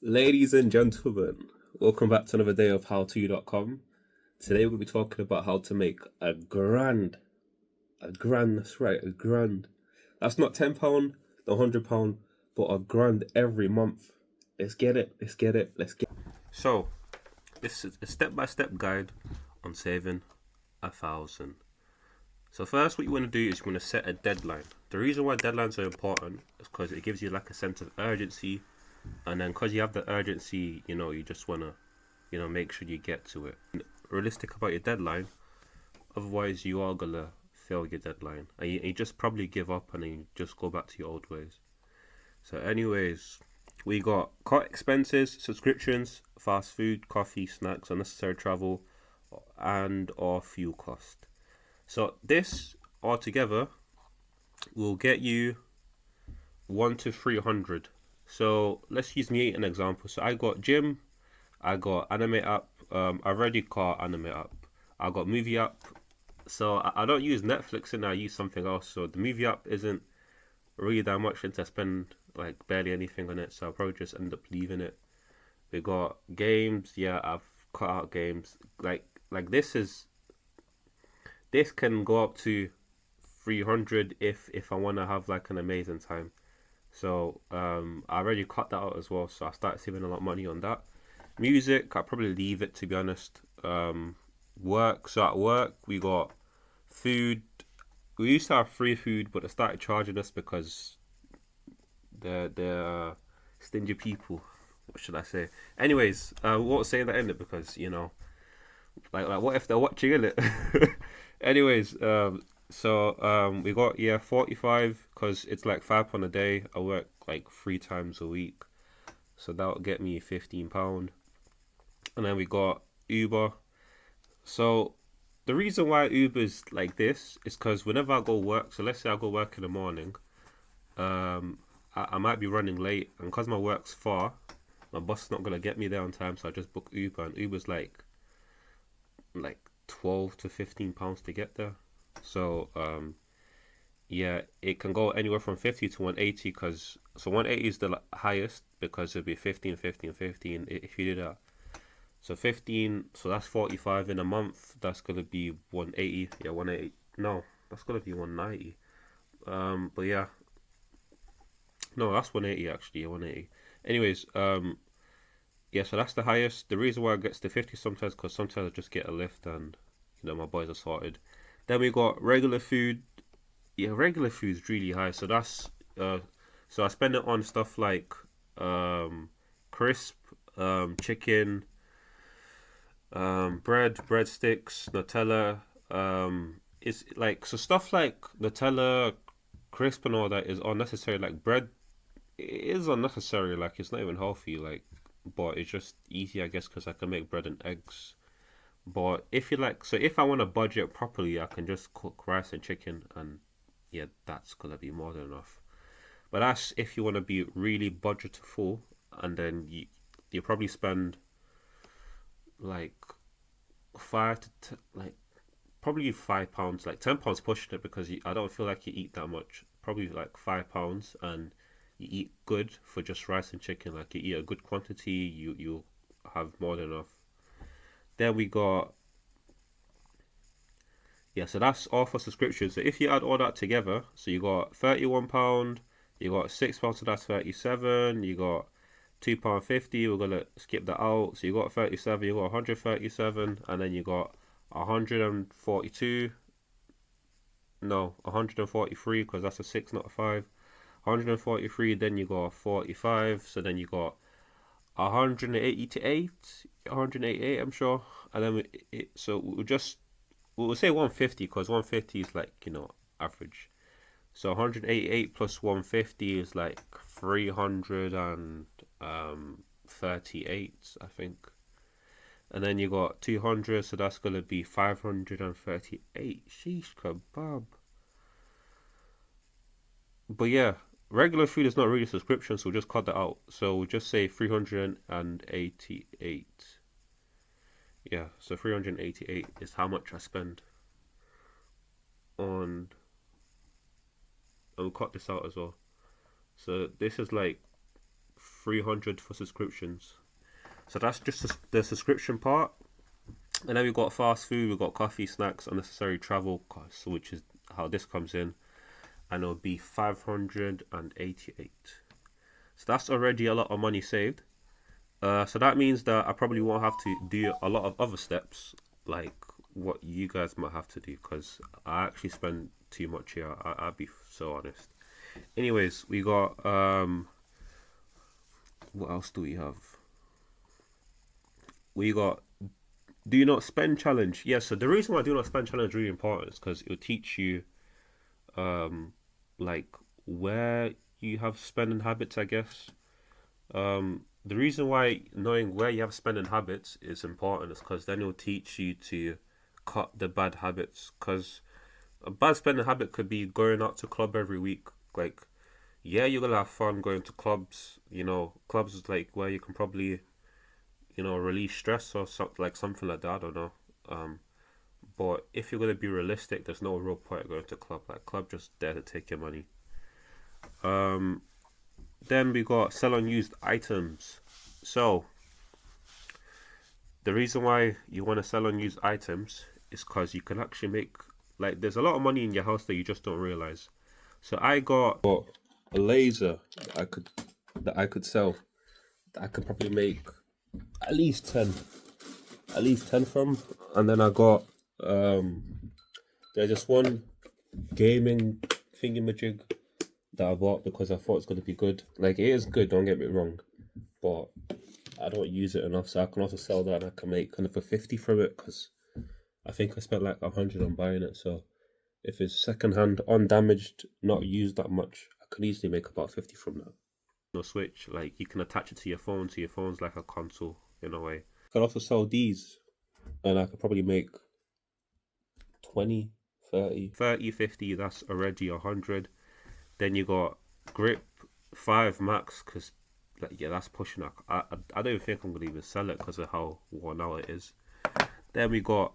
Ladies and gentlemen, welcome back to another day of HowTo-dot-com. Today we'll be talking about how to make a grand, that's right, a grand. That's not £10, not £100, but a grand every month. Let's get it. So, this is a step-by-step guide on saving 1,000. So first, what you want to do is you want to set a deadline. The reason why deadlines are important is because it gives you like a sense of urgency, and then because you have the urgency, you just want to, make sure you get to it. Realistic about your deadline, otherwise you are gonna fail your deadline, and you just probably give up and then you just go back to your old ways. So anyways, we got cut expenses, subscriptions, fast food, coffee, snacks, unnecessary travel, and or fuel cost. So this altogether will get you 1 to 300. So let's use me an example. So I got gym, I got anime app, I already got anime app, I got movie app. So I don't use Netflix and I use something else. So the movie app isn't really that much since I spend like barely anything on it. So I'll probably just end up leaving it. We got games. Yeah, I've cut out games. Like this can go up to 300 if I want to have like an amazing time. So I already cut that out as well. So I started saving a lot of money on that. Music, I'll probably leave it, to be honest. Work, so at work we got food. We used to have free food, but they started charging us because they're stingy people. What should I say? Anyways, we won't say that in it because like what if they're watching it? Anyways, we got 45 because it's like £5 a day. I work like 3 times a week, so that'll get me £15. And then we got Uber. So the reason why Uber is like this is because whenever I go work, so let's say I go work in the morning, I might be running late, and because my work's far, my boss is not gonna get me there on time, so I just book Uber, and Uber's like 12 to £15 to get there. So it can go anywhere from 50 to 180, because 180 is the highest because it'll be 15, 15, 15 if you do that. So 15, so that's 45 in a month. That's gonna be 180. Yeah, 180. No, that's gonna be 190. But yeah, no, that's 180 actually. Yeah, 180. Anyways, so that's the highest. The reason why it gets to 50 sometimes, because sometimes I just get a lift and my boys are sorted. Then we got regular food. Yeah, regular food is really high. So that's so I spend it on stuff like crisp, chicken, bread, breadsticks, Nutella. It's like, so stuff like Nutella, crisp, and all that is unnecessary. Like bread is unnecessary. Like it's not even healthy. Like, but it's just easy, I guess, because I can make bread and eggs. But if I want to budget properly, I can just cook rice and chicken, and yeah, that's gonna be more than enough. But that's if you want to be really budgetful, and then you probably spend like like probably £5, like £10 pushing it, because I don't feel like you eat that much. Probably like £5, and you eat good for just rice and chicken. Like you eat a good quantity, you have more than enough. Then we got so that's all for subscriptions. So if you add all that together, so you got £31, you got £6, so that's 37. You got £2.50. We're gonna skip that out. So you got 37, you got 137, and then you got 142. No, 143, because that's a 6, not a 5. 143. Then you got 45. So then you got 188. 188, I'm sure. And then we'll say 150, because 150 is like average. So 188 plus 150 is like 338, I think. And then you got 200, so that's gonna be 538. Sheesh kebab. But yeah, regular food is not really a subscription, so we'll just cut that out. So we'll just say 388. Yeah, so 388 is how much I spend on. And we'll cut this out as well. So this is like 300 for subscriptions. So that's just the subscription part. And then we've got fast food, we've got coffee, snacks, unnecessary travel costs, which is how this comes in. And it'll be 588. So that's already a lot of money saved. So that means that I probably won't have to do a lot of other steps like what you guys might have to do, because I actually spend too much here. I'll be so honest. Anyways, we got what else do we have? We got do not spend challenge. Yeah, so the reason why do not spend challenge is really important is because it will teach you like where you have spending habits, I guess. The reason why knowing where you have spending habits is important is because then it will teach you to cut the bad habits. Because a bad spending habit could be going out to club every week. Like, yeah, you're gonna have fun going to clubs. You know, clubs is like where you can probably, you know, release stress or something like that. I don't know. But if you're gonna be realistic, there's no real point going to club. Like, club just there to take your money. Then we got sell unused items. So the reason why you want to sell unused items is because you can actually make, like, there's a lot of money in your house that you just don't realize. So I got a laser that I could sell. That I could probably make at least 10 from. And then I got there's just one gaming thingamajig that I bought because I thought it's going to be good. Like, it is good, don't get me wrong, but I don't use it enough, so I can also sell that and I can make kind of a 50 from it, because I think I spent like 100 on buying it. So if it's secondhand, undamaged, not used that much, I can easily make about 50 from that. No Switch, like, you can attach it to your phone, so your phone's like a console in a way. I can also sell these and I could probably make 20, 30, 50, that's already 100. Then you got grip 5 max, because like, yeah, that's pushing it. I don't even think I'm gonna even sell it because of how worn out it is. Then we got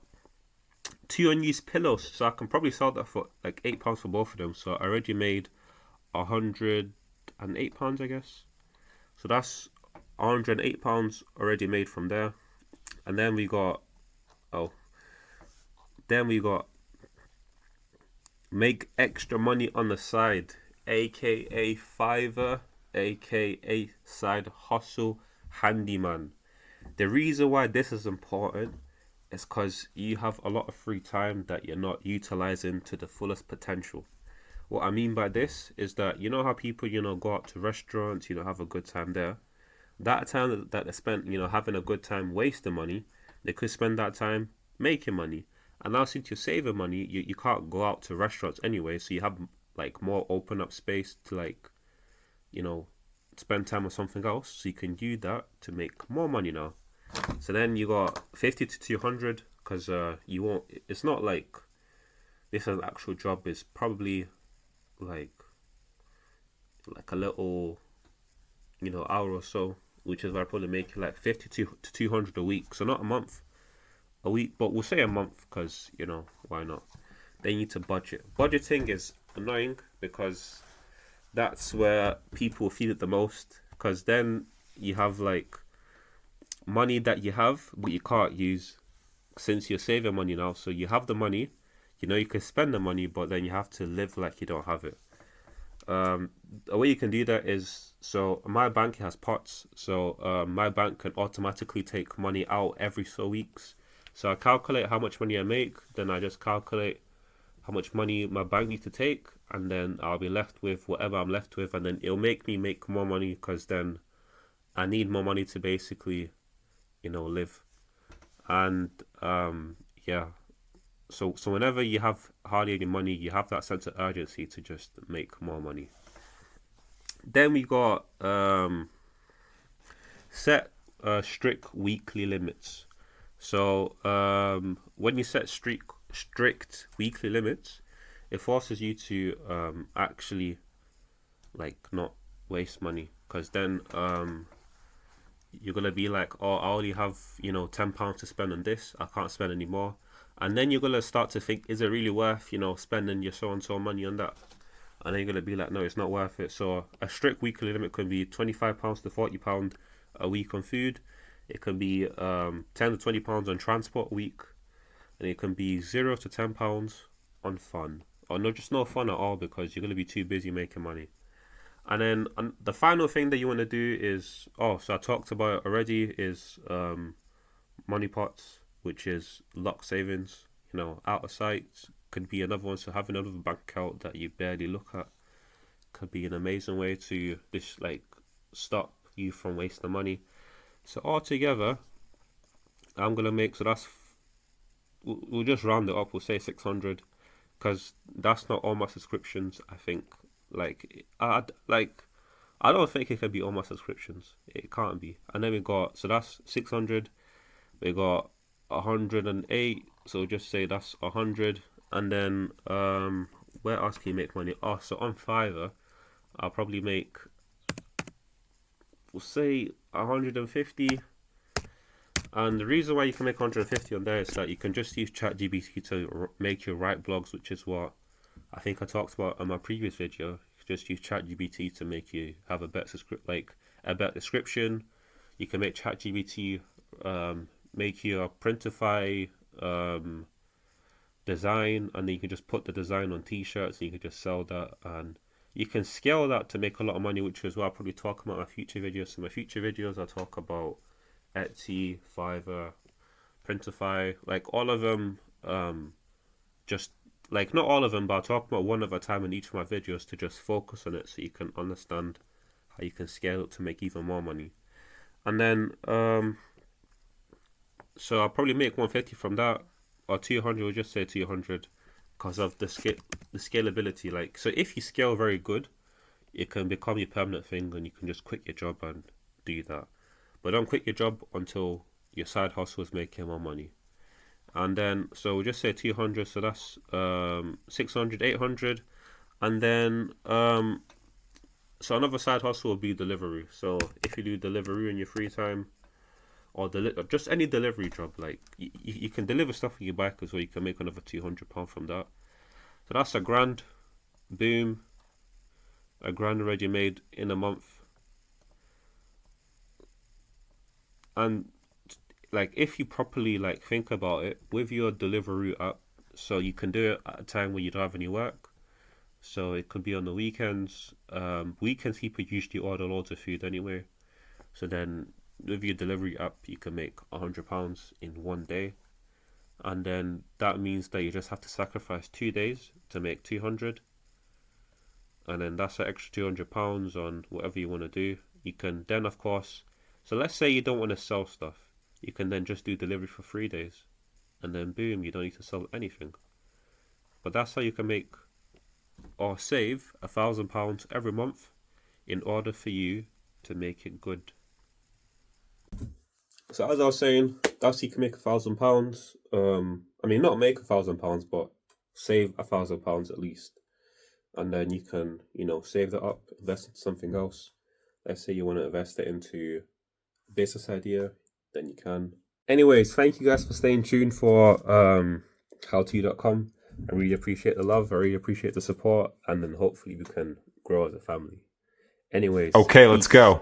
2 unused pillows, so I can probably sell that for like £8 for both of them. So I already made £108, I guess. So that's £108 already made from there. And then we got make extra money on the side, aka Fiverr, aka side hustle handyman. The reason why this is important is because you have a lot of free time that you're not utilizing to the fullest potential. What I mean by this is that, you know how people, you know, go out to restaurants, you know, have a good time there. That time that they spent, you know, having a good time wasting money, they could spend that time making money. And now, since you're saving money, you can't go out to restaurants anyway, so you have like more open up space to, like, you know, spend time on something else, so you can use that to make more money now. So then you got 50 to 200, because you won't, it's not like this is an actual job, it's probably like a little, you know, hour or so, which is why I probably make like 50 to 200 a week. So not a month, a week, but we'll say a month, because, you know, why not? They need to budget. Budgeting is annoying because that's where people feel it the most, because then you have like money that you have but you can't use, since you're saving money now. So you have the money, you know, you can spend the money, but then you have to live like you don't have it. A way you can do that is, so my bank has pots, so my bank can automatically take money out every so weeks. So I calculate how much money I make, then I just calculate how much money my bank needs to take, and then I'll be left with whatever I'm left with, and then it'll make me make more money, because then I need more money to basically, you know, live. And yeah, so whenever you have hardly any money, you have that sense of urgency to just make more money. Then we got set strict weekly limits. So when you set strict weekly limits, it forces you to actually, like, not waste money, because then you're gonna be like, oh, I only have, you know, £10 to spend on this, I can't spend any more. And then you're gonna start to think, is it really worth, you know, spending your so and so money on that? and then you're gonna be like, no, it's not worth it. So a strict weekly limit can be £25 to £40 a week on food. It can be £10 to £20 on transport a week, and it can be £0 to £10 on fun, or no, just no fun at all because you're gonna be too busy making money. And then the final thing that you want to do is, so I talked about it already, is money pots, which is lock savings. Out of sight could be another one. So having another bank account that you barely look at could be an amazing way to just like stop you from wasting money. So altogether, I'm gonna make, so that's, we'll just round it up. We'll say 600 because that's not all my subscriptions. I think I don't think it can be all my subscriptions. It can't be. And then we got, so that's 600. We got 108. So just say that's 100. And then where else can you make money? So on Fiverr, I'll probably make, we'll say 150. And the reason why you can make 150 on there is that you can just use ChatGPT to make your write blogs, which is what I think I talked about in my previous video. Just use ChatGPT to make you have a better description. You can make ChatGPT make you a Printify design, and then you can just put the design on t-shirts and you can just sell that, and you can scale that to make a lot of money, which is what I'll probably talk about in my future videos. So my future videos I'll talk about Etsy, Fiverr, Printify, like all of them, just like not all of them, but I'll talk about one at a time in each of my videos to just focus on it so you can understand how you can scale it to make even more money. And then so I'll probably make 150 from that, or 200. We'll just say 200 because of the scalability. Like, so if you scale very good, it can become your permanent thing and you can just quit your job and do that. But don't quit your job until your side hustle is making more money. And then, so we'll just say 200, so that's 600, 800. And then, so another side hustle will be delivery. So if you do delivery in your free time, or just any delivery job, like you can deliver stuff with your bike as well, you can make another £200 from that. So that's a grand, boom, a grand already made in a month. And like if you properly like think about it with your delivery app, so you can do it at a time when you don't have any work. So it could be on the weekends. Weekends people usually order loads of food anyway. So then with your delivery app, you can make £100 in one day. And then that means that you just have to sacrifice 2 days to make 200. And then that's an extra £200 on whatever you want to do. You can then, of course, so let's say you don't want to sell stuff. You can then just do delivery for 3 days. And then boom, you don't need to sell anything. But that's how you can make or save £1,000 every month in order for you to make it good. So as I was saying, that's how you can make £1,000. I mean, not make £1,000, but save £1,000 at least. And then you can, save that up, invest into something else. Let's say you want to invest it into a business idea, then you can. Anyways, thank you guys for staying tuned for HowTo-dot.com. I really appreciate the love. I really appreciate the support. And then hopefully we can grow as a family. Anyways. Okay, let's go.